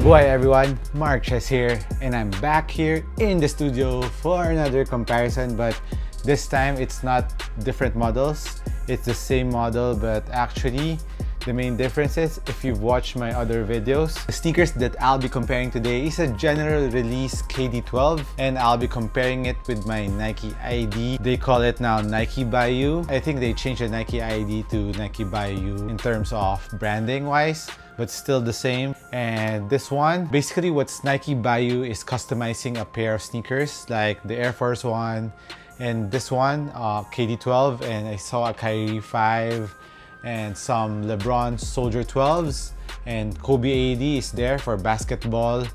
Mabuhay everyone, Mark Ches here, and I'm back here in the studio for another comparison, but this time it's not different models, it's the same model, but actually the main difference is, if you've watched my other videos, the sneakers that I'll be comparing today is a general release KD12, and I'll be comparing it with my Nike ID. They call it now Nike by You. I think they changed the Nike ID to Nike by You in terms of branding wise, but still the same. And this one, basically what's Nike by You is customizing a pair of sneakers like the Air Force One and this one, KD12, and I saw a Kyrie 5 and some LeBron Soldier 12s, and Kobe AD is there for basketball,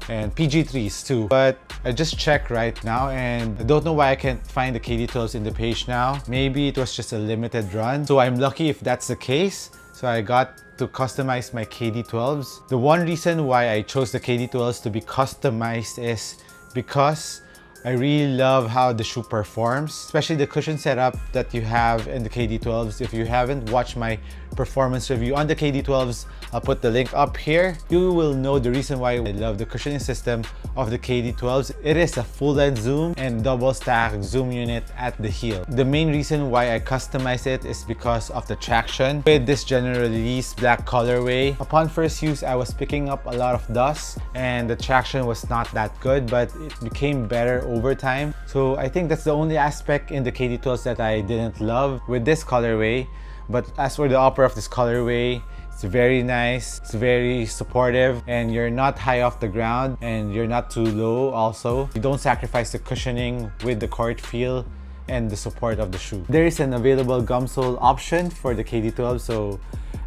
and PG3s too. But I just checked right now and I don't know why I can't find the KD12s in the page now. Maybe it was just a limited run, so I'm lucky if that's the case. So I got to customize my KD12s. The one reason why I chose the KD12s to be customized is because I really love how the shoe performs, especially the cushion setup that you have in the KD12s. If you haven't watched my performance review on the KD12s, I'll put the link up here. You will know the reason why I love the cushioning system of the KD12s. It is a full length zoom and double stack zoom unit at the heel. The main reason why I customize it is because of the traction. With this general release black colorway, upon first use I was picking up a lot of dust and the traction was not that good, but it became better over time. So I think that's the only aspect in the KD12s that I didn't love with this colorway. But as for the upper of this colorway, it's very nice, it's very supportive, and you're not high off the ground and you're not too low also. You don't sacrifice the cushioning with the court feel and the support of the shoe. There is an available gum sole option for the KD12, so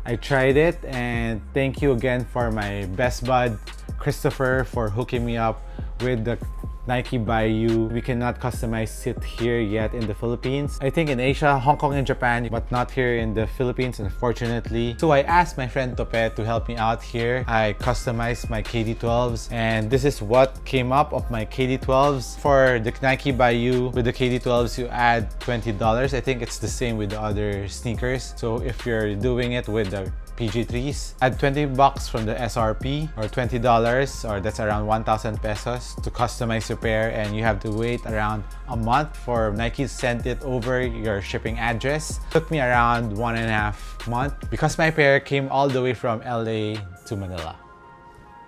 I tried it, and thank you again for my best bud Christopher for hooking me up with the Nike by You. We cannot customize it here yet in the Philippines. I think in Asia, Hong Kong and Japan, but not here in the Philippines, unfortunately. So I asked my friend Tope to help me out here. I customized my KD12s, and this is what came up of my KD12s. For the Nike by You, with the KD12s, you add $20. I think it's the same with the other sneakers. So if you're doing it with the PG3s, add 20 bucks from the SRP, or $20, or that's around 1,000 pesos to customize your pair, and you have to wait around a month for Nike to send it over your shipping address. It took me around 1.5 months because my pair came all the way from LA to Manila.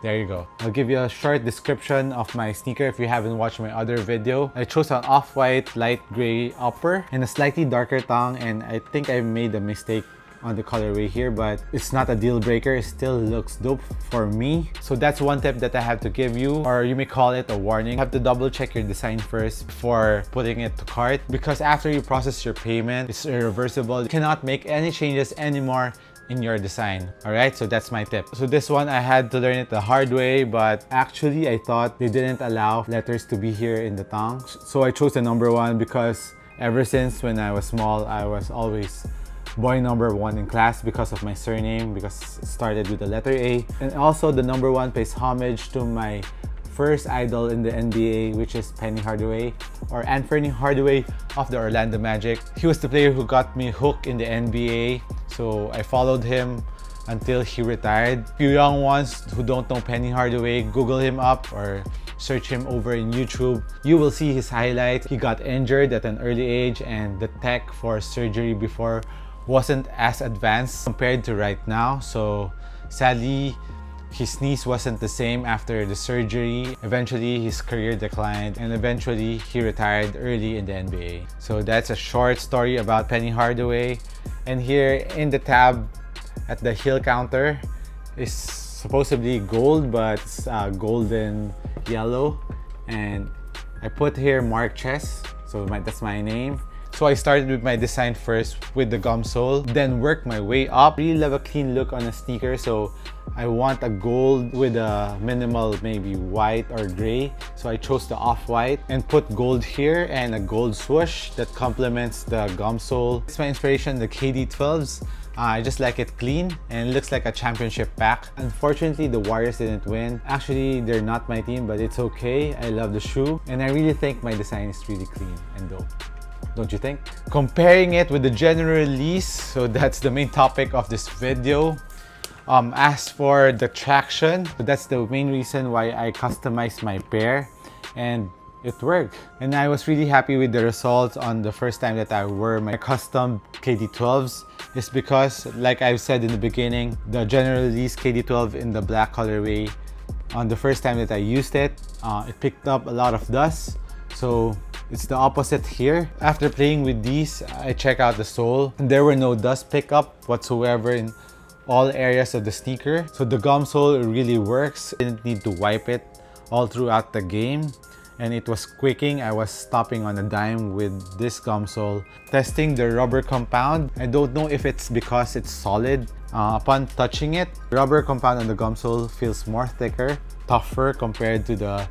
There you go. I'll give you a short description of my sneaker if you haven't watched my other video. I chose an off-white light gray upper and a slightly darker tongue, and I think I made a mistake on the colorway here, but it's not a deal breaker. It still looks dope for me. So that's one tip that I have to give you, or you may call it a warning. You have to double check your design first before putting it to cart, because after you process your payment, it's irreversible. You cannot make any changes anymore in your design. Alright, so that's my tip. So this one I had to learn it the hard way, but actually I thought they didn't allow letters to be here in the tongue. So I chose the number 1 because ever since when I was small, I was always boy number 1 in class because of my surname, because it started with the letter A. And also the number 1 pays homage to my first idol in the NBA, which is Penny Hardaway, or Anthony Hardaway of the Orlando Magic. He was the player who got me hooked in the NBA, so I followed him until he retired. If you young ones who don't know Penny Hardaway, Google him up or search him over in YouTube. You will see his highlights. He got injured at an early age, and the tech for surgery before wasn't as advanced compared to right now. So sadly, his knees wasn't the same after the surgery. Eventually, his career declined, and eventually he retired early in the NBA. So that's a short story about Penny Hardaway. And here in the tab at the heel counter is supposedly gold, but it's golden yellow. And I put here Mark Ches, so that's my name. So I started with my design first with the gum sole, then worked my way up. Really love a clean look on a sneaker, so I want a gold with a minimal maybe white or gray. So I chose the off-white and put gold here and a gold swoosh that complements the gum sole. It's my inspiration, the KD12s. I just like it clean and it looks like a championship pack. Unfortunately, the Warriors didn't win. Actually, they're not my team, but it's okay. I love the shoe, and I really think my design is really clean and dope. Don't you think? Comparing it with the general release, so that's the main topic of this video. As for the traction, that's the main reason why I customized my pair, and it worked. And I was really happy with the results on the first time that I wore my custom KD12s. Is because, like I've said in the beginning, the general release KD12 in the black colorway, on the first time that I used it, it picked up a lot of dust. So it's the opposite here. After playing with these, I checked out the sole, and there were no dust pickup whatsoever in all areas of the sneaker. So the gum sole really works. I didn't need to wipe it all throughout the game, and it was quicking. I was stopping on a dime with this gum sole. Testing the rubber compound, I don't know if it's because it's solid. Upon touching it, rubber compound on the gum sole feels more thicker, tougher compared to the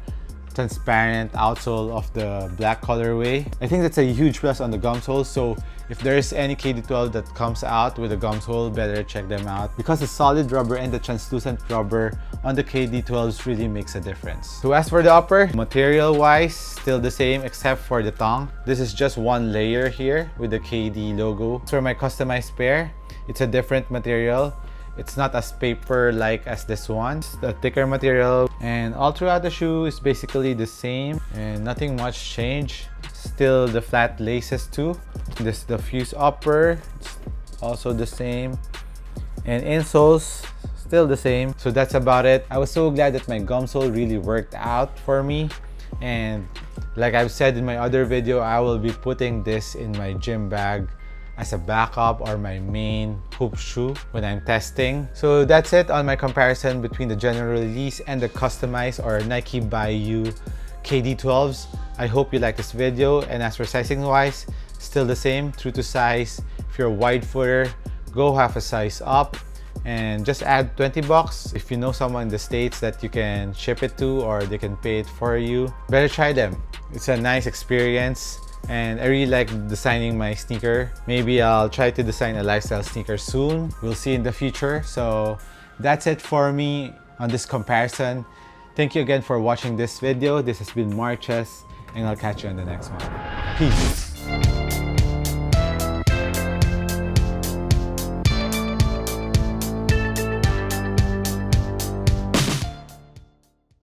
transparent outsole of the black colorway. I think that's a huge plus on the gum sole. So if there's any KD12 that comes out with a gum sole, better check them out, because the solid rubber and the translucent rubber on the KD12s really makes a difference. So as for the upper, material wise, still the same except for the tongue. This is just one layer here with the KD logo. For my customized pair, it's a different material. It's not as paper-like as this one. It's a thicker material, and all throughout the shoe is basically the same and nothing much changed. Still the flat laces too. This is the fuse upper, it's also the same, and insoles still the same. So that's about it. I was so glad that my gum sole really worked out for me, and like I've said in my other video, I will be putting this in my gym bag as a backup or my main hoop shoe when I'm testing. So that's it on my comparison between the general release and the customized or Nike by You KD12s. I hope you like this video, and as for sizing wise, still the same, true to size. If you're a wide footer, go half a size up and just add 20 bucks. If you know someone in the States that you can ship it to, or they can pay it for you, better try them. It's a nice experience, and I really like designing my sneaker. Maybe I'll try to design a lifestyle sneaker soon. We'll see in the future. So that's it for me on this comparison. Thank you again for watching this video. This has been Marches, and I'll catch you on the next one. Peace.